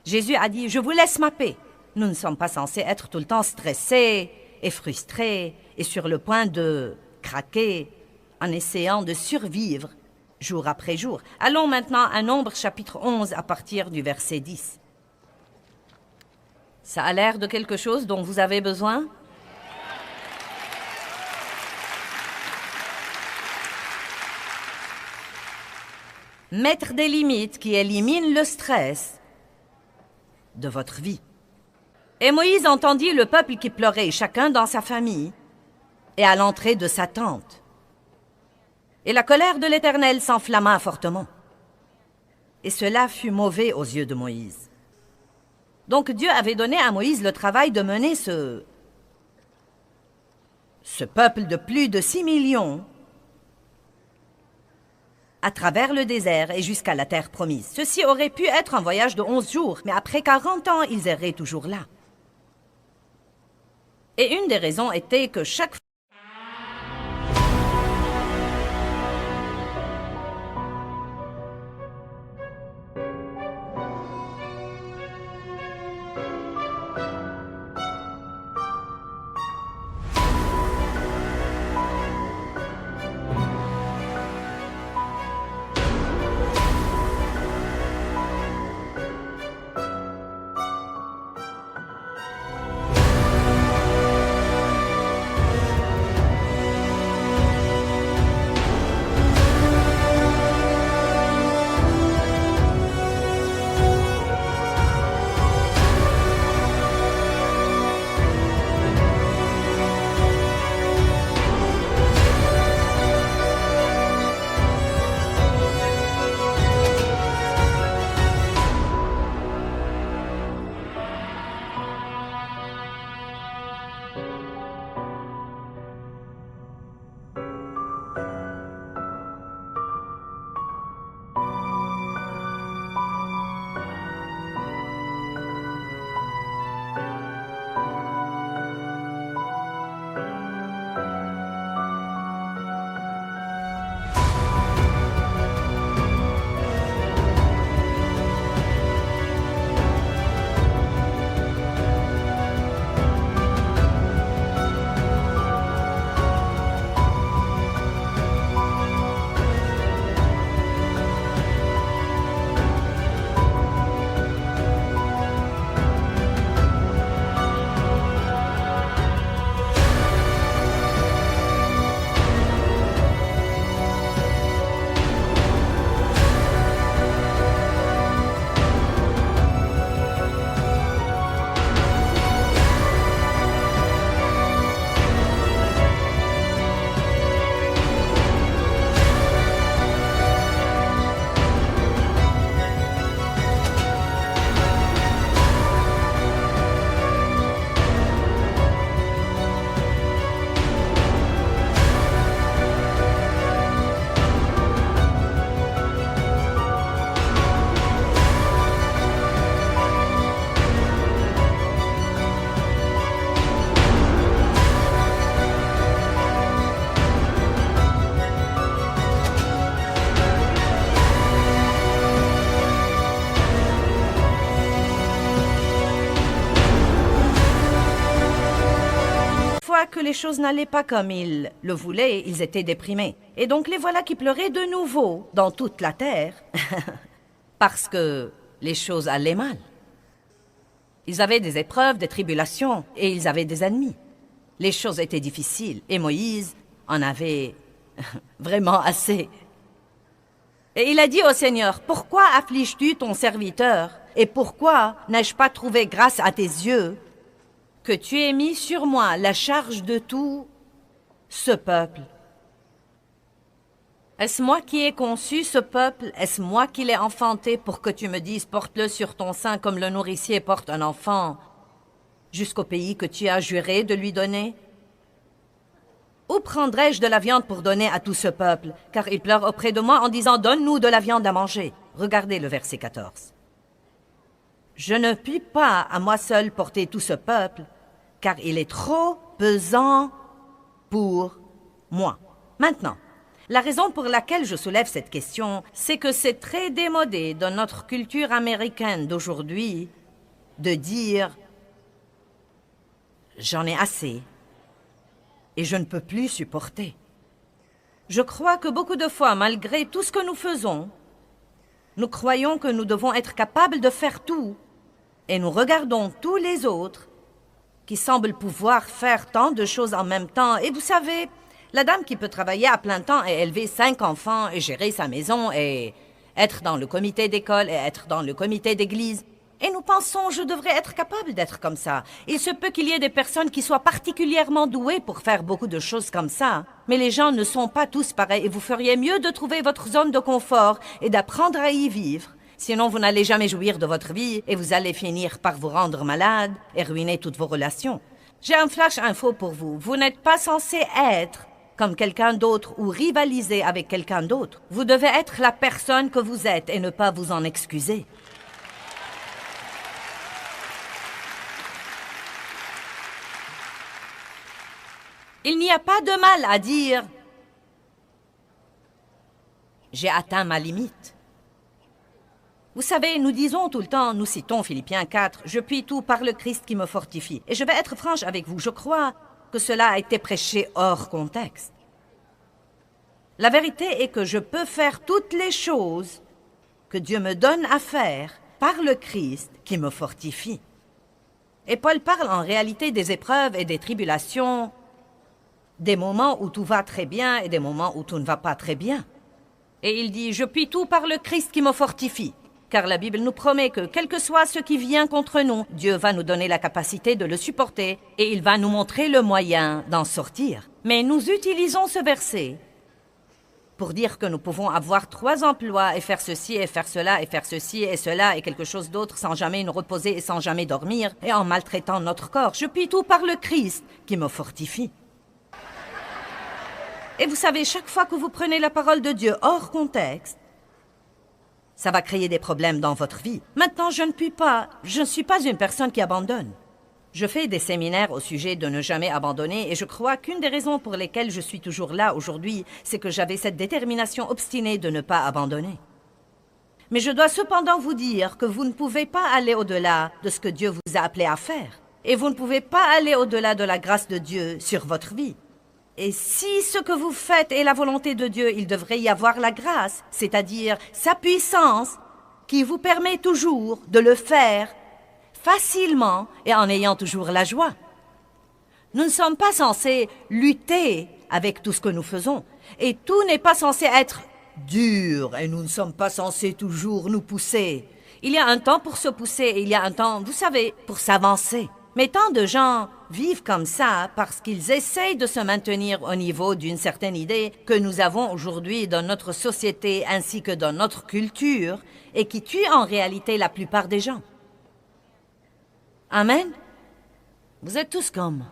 Speaker 1: Jésus a dit « Je vous laisse ma paix ». Nous ne sommes pas censés être tout le temps stressés et frustrés et sur le point de craquer en essayant de survivre jour après jour. Allons maintenant à Nombre chapitre 11 à partir du verset 10. Ça a l'air de quelque chose dont vous avez besoin? Mettre des limites qui éliminent le stress de votre vie. Et Moïse entendit le peuple qui pleurait, chacun dans sa famille, et à l'entrée de sa tente. Et la colère de l'Éternel s'enflamma fortement. Et cela fut mauvais aux yeux de Moïse. Donc Dieu avait donné à Moïse le travail de mener ce peuple de plus de 6 millions à travers le désert et jusqu'à la terre promise. Ceci aurait pu être un voyage de 11 jours, mais après 40 ans, ils erraient toujours là. Et une des raisons était que chaque les choses n'allaient pas comme ils le voulaient, ils étaient déprimés. Et donc les voilà qui pleuraient de nouveau dans toute la terre, parce que les choses allaient mal. Ils avaient des épreuves, des tribulations, et ils avaient des ennemis. Les choses étaient difficiles, et Moïse en avait vraiment assez. Et il a dit au Seigneur, « Pourquoi affliges-tu ton serviteur? Et pourquoi n'ai-je pas trouvé grâce à tes yeux que tu aies mis sur moi la charge de tout ce peuple? Est-ce moi qui ai conçu ce peuple? Est-ce moi qui l'ai enfanté pour que tu me dises, porte-le sur ton sein comme le nourricier porte un enfant, jusqu'au pays que tu as juré de lui donner? Où prendrai-je de la viande pour donner à tout ce peuple? Car ils pleurent auprès de moi en disant, donne-nous de la viande à manger. » Regardez le verset 14. Je ne puis pas à moi seul porter tout ce peuple, car il est trop pesant pour moi. Maintenant, la raison pour laquelle je soulève cette question, c'est que c'est très démodé dans notre culture américaine d'aujourd'hui de dire « j'en ai assez et je ne peux plus supporter ». Je crois que beaucoup de fois, malgré tout ce que nous faisons, nous croyons que nous devons être capables de faire tout et nous regardons tous les autres qui semblent pouvoir faire tant de choses en même temps. Et vous savez, la dame qui peut travailler à plein temps et élever 5 enfants et gérer sa maison et être dans le comité d'école et être dans le comité d'église. Et nous pensons, je devrais être capable d'être comme ça. Il se peut qu'il y ait des personnes qui soient particulièrement douées pour faire beaucoup de choses comme ça. Mais les gens ne sont pas tous pareils et vous feriez mieux de trouver votre zone de confort et d'apprendre à y vivre. Sinon, vous n'allez jamais jouir de votre vie et vous allez finir par vous rendre malade et ruiner toutes vos relations. J'ai un flash info pour vous. Vous n'êtes pas censé être comme quelqu'un d'autre ou rivaliser avec quelqu'un d'autre. Vous devez être la personne que vous êtes et ne pas vous en excuser. Il n'y a pas de mal à dire « j'ai atteint ma limite ». Vous savez, nous disons tout le temps, nous citons Philippiens 4, « Je puis tout par le Christ qui me fortifie ». Et je vais être franche avec vous, je crois que cela a été prêché hors contexte. La vérité est que je peux faire toutes les choses que Dieu me donne à faire par le Christ qui me fortifie. Et Paul parle en réalité des épreuves et des tribulations, des moments où tout va très bien et des moments où tout ne va pas très bien. Et il dit, je puis tout par le Christ qui me fortifie. Car la Bible nous promet que, quel que soit ce qui vient contre nous, Dieu va nous donner la capacité de le supporter et il va nous montrer le moyen d'en sortir. Mais nous utilisons ce verset pour dire que nous pouvons avoir 3 emplois et faire ceci et faire cela et faire ceci et cela et quelque chose d'autre sans jamais nous reposer et sans jamais dormir et en maltraitant notre corps. Je puis tout par le Christ qui me fortifie. Et vous savez, chaque fois que vous prenez la parole de Dieu hors contexte, ça va créer des problèmes dans votre vie. Maintenant, je ne suis pas une personne qui abandonne. Je fais des séminaires au sujet de ne jamais abandonner et je crois qu'une des raisons pour lesquelles je suis toujours là aujourd'hui, c'est que j'avais cette détermination obstinée de ne pas abandonner. Mais je dois cependant vous dire que vous ne pouvez pas aller au-delà de ce que Dieu vous a appelé à faire. Et vous ne pouvez pas aller au-delà de la grâce de Dieu sur votre vie. Et si ce que vous faites est la volonté de Dieu, il devrait y avoir la grâce, c'est-à-dire sa puissance, qui vous permet toujours de le faire facilement et en ayant toujours la joie. Nous ne sommes pas censés lutter avec tout ce que nous faisons. Et tout n'est pas censé être dur et nous ne sommes pas censés toujours nous pousser. Il y a un temps pour se pousser et il y a un temps, vous savez, pour s'avancer. Mais tant de gens vivent comme ça parce qu'ils essayent de se maintenir au niveau d'une certaine idée que nous avons aujourd'hui dans notre société ainsi que dans notre culture et qui tue en réalité la plupart des gens. Amen? Vous êtes tous comme...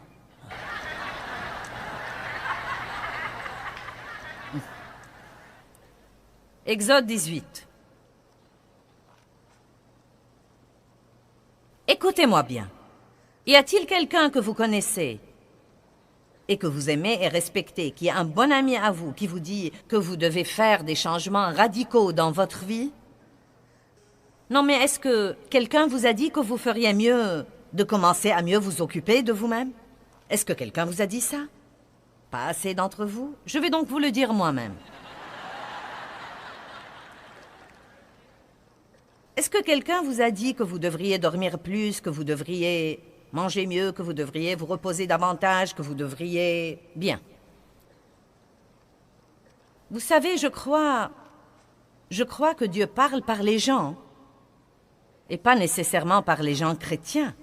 Speaker 1: Exode 18. Écoutez-moi bien. Y a-t-il quelqu'un que vous connaissez et que vous aimez et respectez, qui est un bon ami à vous, qui vous dit que vous devez faire des changements radicaux dans votre vie? Non, mais est-ce que quelqu'un vous a dit que vous feriez mieux de commencer à mieux vous occuper de vous-même? Est-ce que quelqu'un vous a dit ça? Pas assez d'entre vous? Je vais donc vous le dire moi-même. Est-ce que quelqu'un vous a dit que vous devriez dormir plus, que vous devriez manger mieux, que vous devriez vous reposer davantage, que vous devriez... Bien. Vous savez, je crois que Dieu parle par les gens, et pas nécessairement par les gens chrétiens.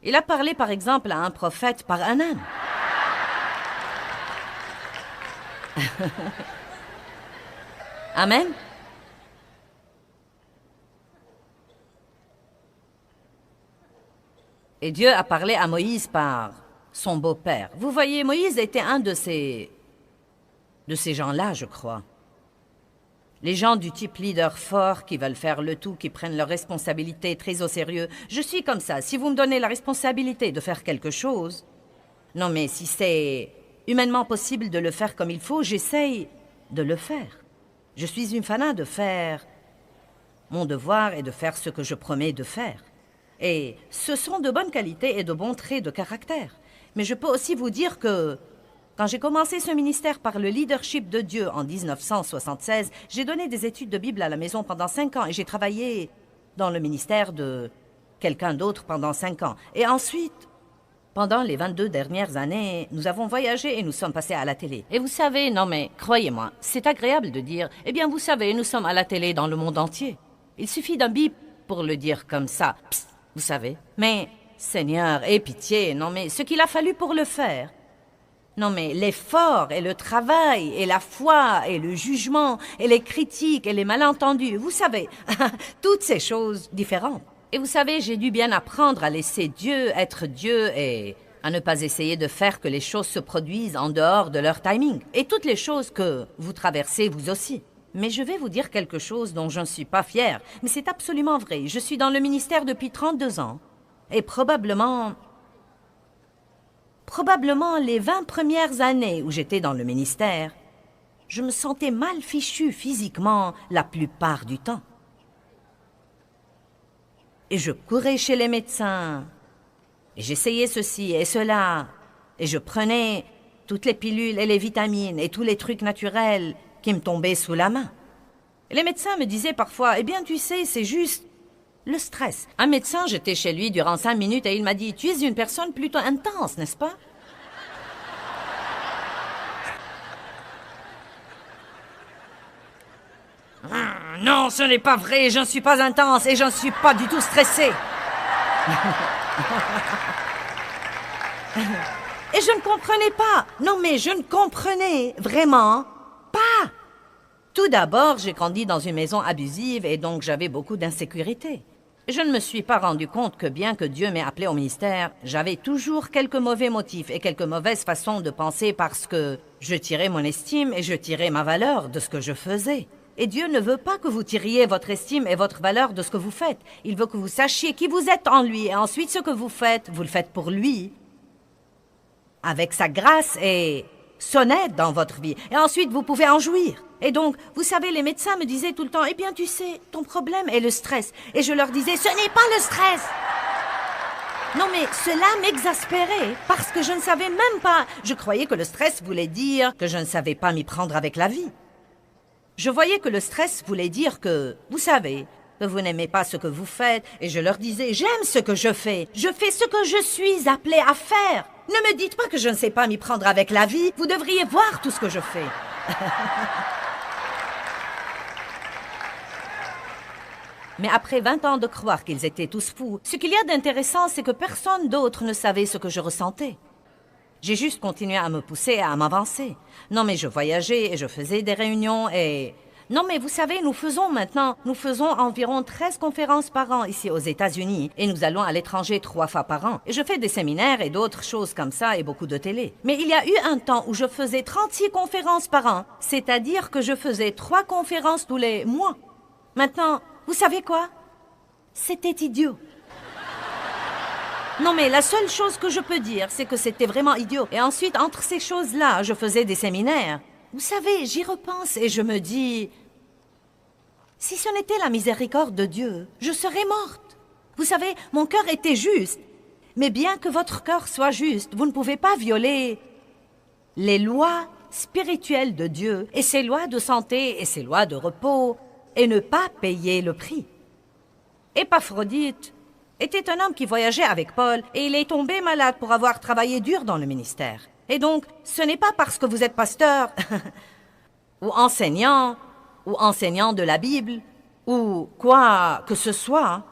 Speaker 1: Il a parlé, par exemple, à un prophète par un âne. Amen. Et Dieu a parlé à Moïse par son beau-père. Vous voyez, Moïse était un de ces gens-là, je crois. Les gens du type leader fort qui veulent faire le tout, qui prennent leurs responsabilités très au sérieux. Je suis comme ça. Si vous me donnez la responsabilité de faire quelque chose... Non, mais si c'est humainement possible de le faire comme il faut, j'essaye de le faire. Je suis une fanat de faire mon devoir et de faire ce que je promets de faire. Et ce sont de bonnes qualités et de bons traits de caractère. Mais je peux aussi vous dire que... Quand j'ai commencé ce ministère par le leadership de Dieu en 1976, j'ai donné des études de Bible à la maison pendant 5 ans et j'ai travaillé dans le ministère de quelqu'un d'autre pendant 5 ans. Et ensuite, pendant les 22 dernières années, nous avons voyagé et nous sommes passés à la télé. Et vous savez, non mais, croyez-moi, c'est agréable de dire, eh bien vous savez, nous sommes à la télé dans le monde entier. Il suffit d'un bip pour le dire comme ça, psst, vous savez. Mais, Seigneur, aie pitié, non mais, ce qu'il a fallu pour le faire... Non mais l'effort et le travail et la foi et le jugement et les critiques et les malentendus, vous savez, toutes ces choses différentes. Et vous savez, j'ai dû bien apprendre à laisser Dieu être Dieu et à ne pas essayer de faire que les choses se produisent en dehors de leur timing. Et toutes les choses que vous traversez vous aussi. Mais je vais vous dire quelque chose dont je ne suis pas fière, mais c'est absolument vrai. Je suis dans le ministère depuis 32 ans et probablement les 20 premières années où j'étais dans le ministère, je me sentais mal fichue physiquement la plupart du temps. Et je courais chez les médecins, et j'essayais ceci et cela, et je prenais toutes les pilules et les vitamines et tous les trucs naturels qui me tombaient sous la main. Et les médecins me disaient parfois, « Eh bien, tu sais, c'est juste... » le stress. Un médecin, j'étais chez lui durant 5 minutes et il m'a dit « Tu es une personne plutôt intense, n'est-ce pas ?» Non, ce n'est pas vrai, je ne suis pas intense et je ne suis pas du tout stressée. Et je ne comprenais pas. Non, mais je ne comprenais vraiment pas. Tout d'abord, j'ai grandi dans une maison abusive et donc j'avais beaucoup d'insécurité. Je ne me suis pas rendu compte que bien que Dieu m'ait appelé au ministère, j'avais toujours quelques mauvais motifs et quelques mauvaises façons de penser parce que je tirais mon estime et je tirais ma valeur de ce que je faisais. Et Dieu ne veut pas que vous tiriez votre estime et votre valeur de ce que vous faites. Il veut que vous sachiez qui vous êtes en lui et ensuite ce que vous le faites pour lui, avec sa grâce et son aide dans votre vie. Et ensuite, vous pouvez en jouir. Et donc, vous savez, les médecins me disaient tout le temps, « Eh bien, tu sais, ton problème est le stress. » Et je leur disais, « Ce n'est pas le stress !» Non, mais cela m'exaspérait parce que je ne savais même pas. Je croyais que le stress voulait dire que je ne savais pas m'y prendre avec la vie. Je voyais que le stress voulait dire que, vous savez, que vous n'aimez pas ce que vous faites. Et je leur disais, « J'aime ce que je fais. Je fais ce que je suis appelée à faire. Ne me dites pas que je ne sais pas m'y prendre avec la vie. Vous devriez voir tout ce que je fais. » Mais après 20 ans de croire qu'ils étaient tous fous, ce qu'il y a d'intéressant, c'est que personne d'autre ne savait ce que je ressentais. J'ai juste continué à me pousser et à m'avancer. Non, mais je voyageais et je faisais des réunions et... Non, mais vous savez, nous faisons environ 13 conférences par an ici aux États-Unis et nous allons à l'étranger 3 fois par an. Et je fais des séminaires et d'autres choses comme ça et beaucoup de télé. Mais il y a eu un temps où je faisais 36 conférences par an, c'est-à-dire que je faisais 3 conférences tous les mois. Maintenant, vous savez quoi? C'était idiot. Non, mais la seule chose que je peux dire, c'est que c'était vraiment idiot. Et ensuite, entre ces choses-là, je faisais des séminaires. Vous savez, j'y repense et je me dis... Si ce n'était la miséricorde de Dieu, je serais morte. Vous savez, mon cœur était juste. Mais bien que votre cœur soit juste, vous ne pouvez pas violer les lois spirituelles de Dieu et ses lois de santé et ses lois de repos et ne pas payer le prix. Épaphrodite était un homme qui voyageait avec Paul et il est tombé malade pour avoir travaillé dur dans le ministère. Et donc, ce n'est pas parce que vous êtes pasteur ou enseignant de la Bible ou quoi que ce soit.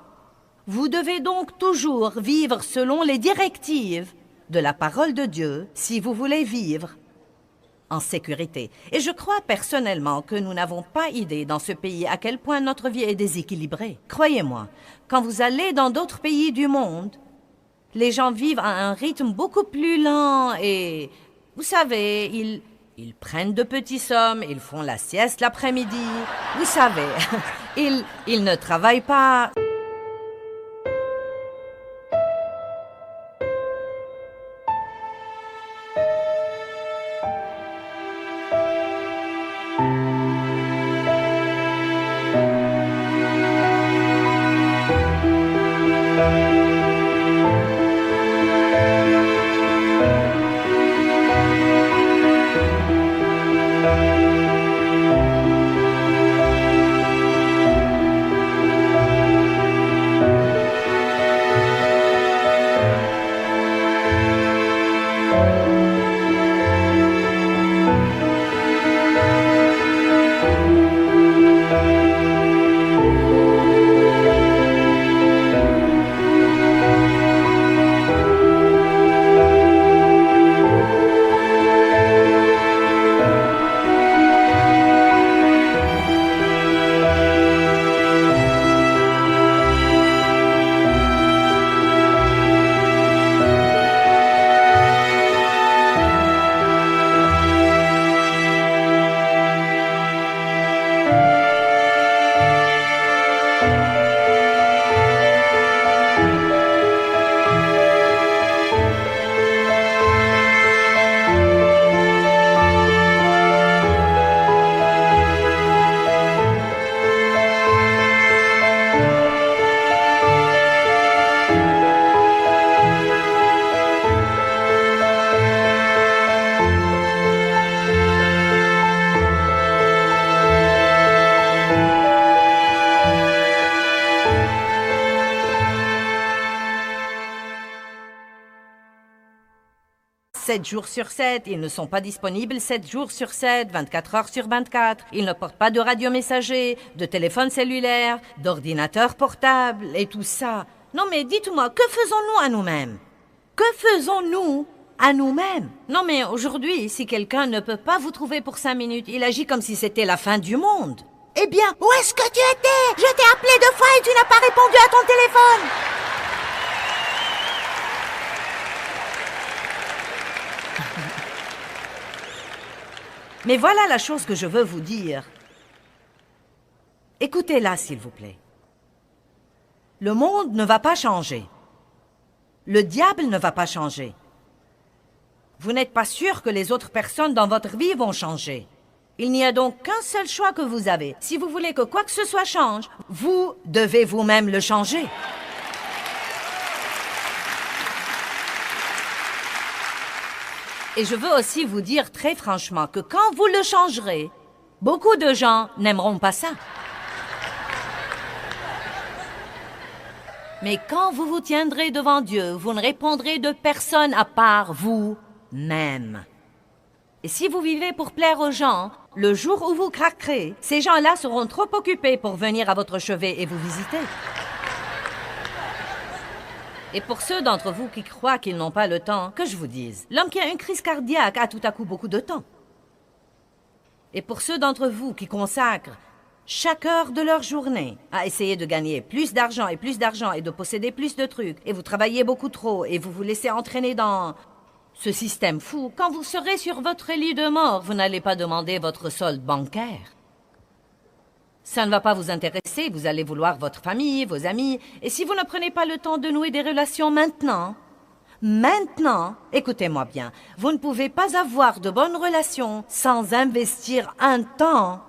Speaker 1: Vous devez donc toujours vivre selon les directives de la parole de Dieu si vous voulez vivre en sécurité. Et je crois personnellement que nous n'avons pas idée dans ce pays à quel point notre vie est déséquilibrée. Croyez-moi, quand vous allez dans d'autres pays du monde, les gens vivent à un rythme beaucoup plus lent et, vous savez, ils prennent de petits sommes, ils font la sieste l'après-midi. Vous savez, ils ne travaillent pas. Sept jours sur 7, ils ne sont pas disponibles 7 jours sur 7, 24 heures sur 24. Ils ne portent pas de radio-messager, de téléphone cellulaire, d'ordinateur portable et tout ça. Non mais dites-moi, que faisons-nous à nous-mêmes? Que faisons-nous à nous-mêmes? Non mais aujourd'hui, si quelqu'un ne peut pas vous trouver pour 5 minutes, il agit comme si c'était la fin du monde.
Speaker 2: Eh bien, où est-ce que tu étais? Je t'ai appelé 2 fois et tu n'as pas répondu à ton téléphone.
Speaker 1: Mais voilà la chose que je veux vous dire. Écoutez-la, s'il vous plaît. Le monde ne va pas changer. Le diable ne va pas changer. Vous n'êtes pas sûr que les autres personnes dans votre vie vont changer. Il n'y a donc qu'un seul choix que vous avez. Si vous voulez que quoi que ce soit change, vous devez vous-même le changer. Et je veux aussi vous dire très franchement que quand vous le changerez, beaucoup de gens n'aimeront pas ça. Mais quand vous vous tiendrez devant Dieu, vous ne répondrez de personne à part vous-même. Et si vous vivez pour plaire aux gens, le jour où vous craquerez, ces gens-là seront trop occupés pour venir à votre chevet et vous visiter. Et pour ceux d'entre vous qui croient qu'ils n'ont pas le temps, que je vous dise, l'homme qui a une crise cardiaque a tout à coup beaucoup de temps. Et pour ceux d'entre vous qui consacrent chaque heure de leur journée à essayer de gagner plus d'argent et de posséder plus de trucs, et vous travaillez beaucoup trop et vous vous laissez entraîner dans ce système fou, quand vous serez sur votre lit de mort, vous n'allez pas demander votre solde bancaire. Ça ne va pas vous intéresser, vous allez vouloir votre famille, vos amis. Et si vous ne prenez pas le temps de nouer des relations maintenant, écoutez-moi bien, vous ne pouvez pas avoir de bonnes relations sans investir un temps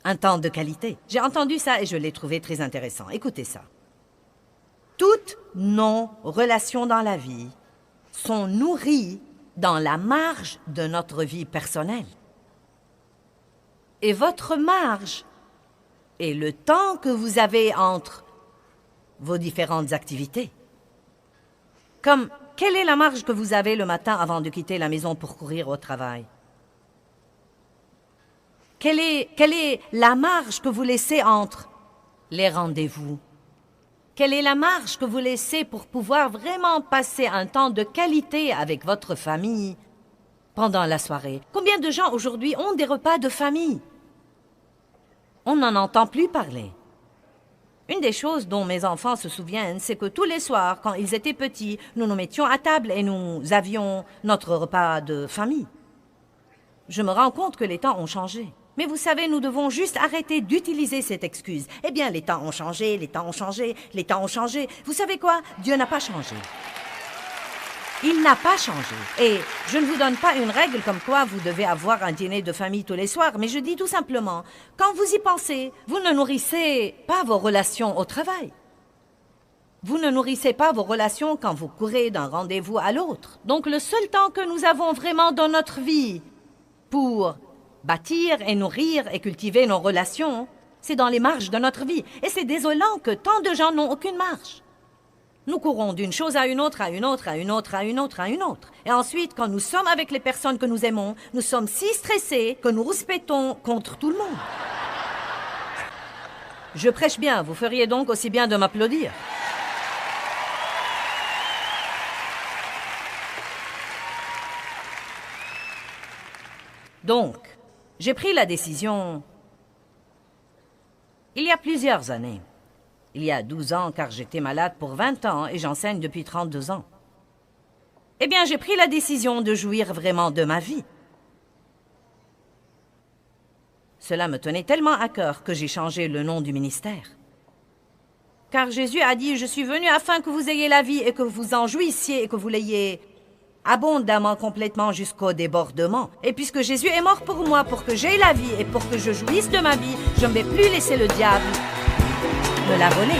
Speaker 1: de qualité. J'ai entendu ça et je l'ai trouvé très intéressant. Écoutez ça. Toutes nos relations dans la vie sont nourries dans la marge de notre vie personnelle. Et votre marge est le temps que vous avez entre vos différentes activités. Comme, quelle est la marge que vous avez le matin avant de quitter la maison pour courir au travail? Quelle est la marge que vous laissez entre les rendez-vous? Quelle est la marge que vous laissez pour pouvoir vraiment passer un temps de qualité avec votre famille pendant la soirée? Combien de gens aujourd'hui ont des repas de famille? On n'en entend plus parler. Une des choses dont mes enfants se souviennent, c'est que tous les soirs, quand ils étaient petits, nous nous mettions à table et nous avions notre repas de famille. Je me rends compte que les temps ont changé. Mais vous savez, nous devons juste arrêter d'utiliser cette excuse. Eh bien, les temps ont changé, les temps ont changé, les temps ont changé. Vous savez quoi? Dieu n'a pas changé. Il n'a pas changé. Et je ne vous donne pas une règle comme quoi vous devez avoir un dîner de famille tous les soirs, mais je dis tout simplement, quand vous y pensez, vous ne nourrissez pas vos relations au travail. Vous ne nourrissez pas vos relations quand vous courez d'un rendez-vous à l'autre. Donc le seul temps que nous avons vraiment dans notre vie pour bâtir et nourrir et cultiver nos relations, c'est dans les marges de notre vie. Et c'est désolant que tant de gens n'ont aucune marge. Nous courons d'une chose à une autre, à une autre, à une autre, à une autre, à une autre. Et ensuite, quand nous sommes avec les personnes que nous aimons, nous sommes si stressés que nous rouspétons contre tout le monde. Je prêche bien, vous feriez donc aussi bien de m'applaudir. Donc, j'ai pris la décision il y a plusieurs années. Il y a 12 ans, car j'étais malade pour 20 ans et j'enseigne depuis 32 ans. Eh bien, j'ai pris la décision de jouir vraiment de ma vie. Cela me tenait tellement à cœur que j'ai changé le nom du ministère. Car Jésus a dit, « Je suis venu afin que vous ayez la vie et que vous en jouissiez et que vous l'ayez abondamment, complètement jusqu'au débordement. Et puisque Jésus est mort pour moi, pour que j'aie la vie et pour que je jouisse de ma vie, je ne vais plus laisser le diable me la voler. »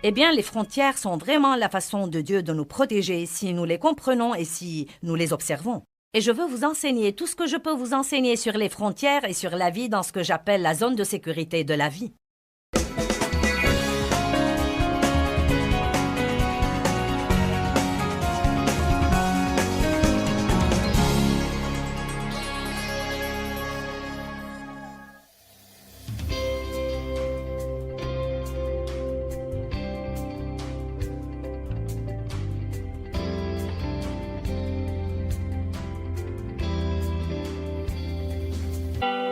Speaker 1: Eh bien, les frontières sont vraiment la façon de Dieu de nous protéger si nous les comprenons et si nous les observons. Et je veux vous enseigner tout ce que je peux vous enseigner sur les frontières et sur la vie dans ce que j'appelle la zone de sécurité de la vie.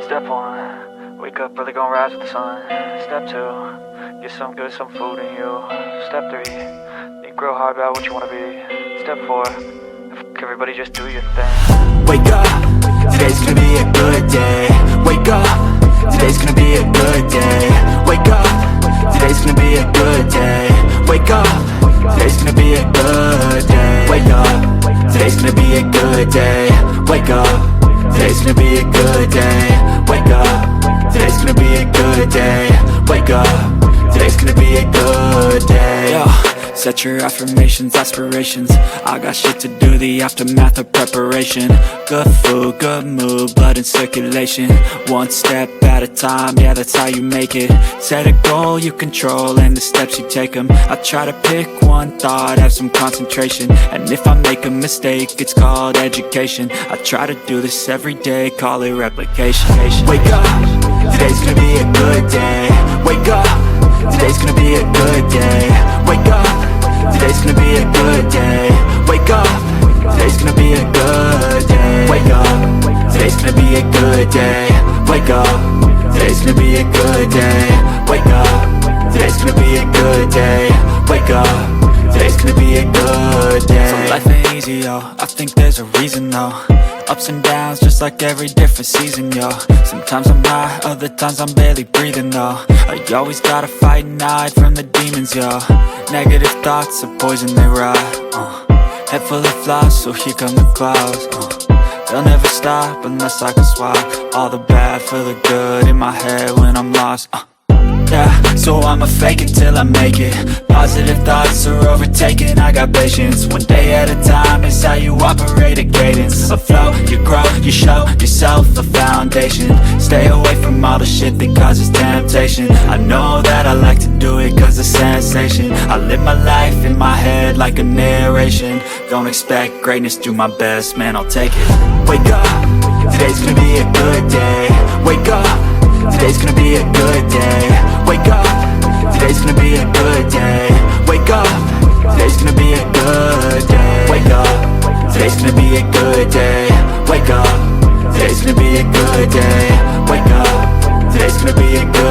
Speaker 3: Step 1, wake up early, gonna rise with the sun. Step 2, get some good, some food in you. Step 3, think real hard about what you wanna be. Step 4, everybody just do your thing.
Speaker 4: Wake up, today's gonna be a good day. Wake up, today's gonna be a good day. Wake up, today's gonna be a good day. Wake up, today's gonna be a good day. Wake up, today's gonna be a good day. Wake up. Today's gonna be a good day. Wake up. Today's gonna be a good day. Wake up. Today's gonna be a good day. Yo, set your affirmations, aspirations. I got shit to do, the aftermath of preparation. Good food, good mood, blood in circulation. One step at a time, yeah, that's how you make it. Set a goal you control and the steps you take them. I try to pick one thought, have some concentration. And if I make a mistake, it's called education. I try to do this every day, call it replication. Wake up, today's gonna be a good day. Wake up, today's gonna be a good day. Wake up, today's gonna be a good day. Wake up, today's gonna be a good day. Wake up, today's gonna be a good day. Wake up, today's gonna be a good day. Wake up, today's gonna be a good day. Wake up, today's gonna be a good day. So life ain't easy. easy, yo. I think there's a reason, though. Ups and downs, just like every different season, yo. Sometimes I'm high, other times I'm barely breathing, though. I always gotta fight and hide from the demons, yo. Negative thoughts are poison, they rot. Head full of flies, so here come the clouds. They'll never stop unless I can swap all the bad for the good in my head when I'm lost. Yeah, so I'ma fake it till I make it. Positive thoughts are overtaken, I got patience. One day at a time is how you operate a cadence. A flow, you grow, you show yourself a foundation. Stay away from all the shit that causes temptation. I know that I like to do it cause it's sensation. I live my life in my head like a narration. Don't expect greatness, do my best, man, I'll take it. Wake up, today's gonna be a good day. Wake up, today's gonna be a good day. Wake up, today's gonna be a good day. Wake up, today's gonna be a good day. Wake up, today's gonna be a good day. Wake up, today's gonna be a good day. Wake up, today's gonna be a good day.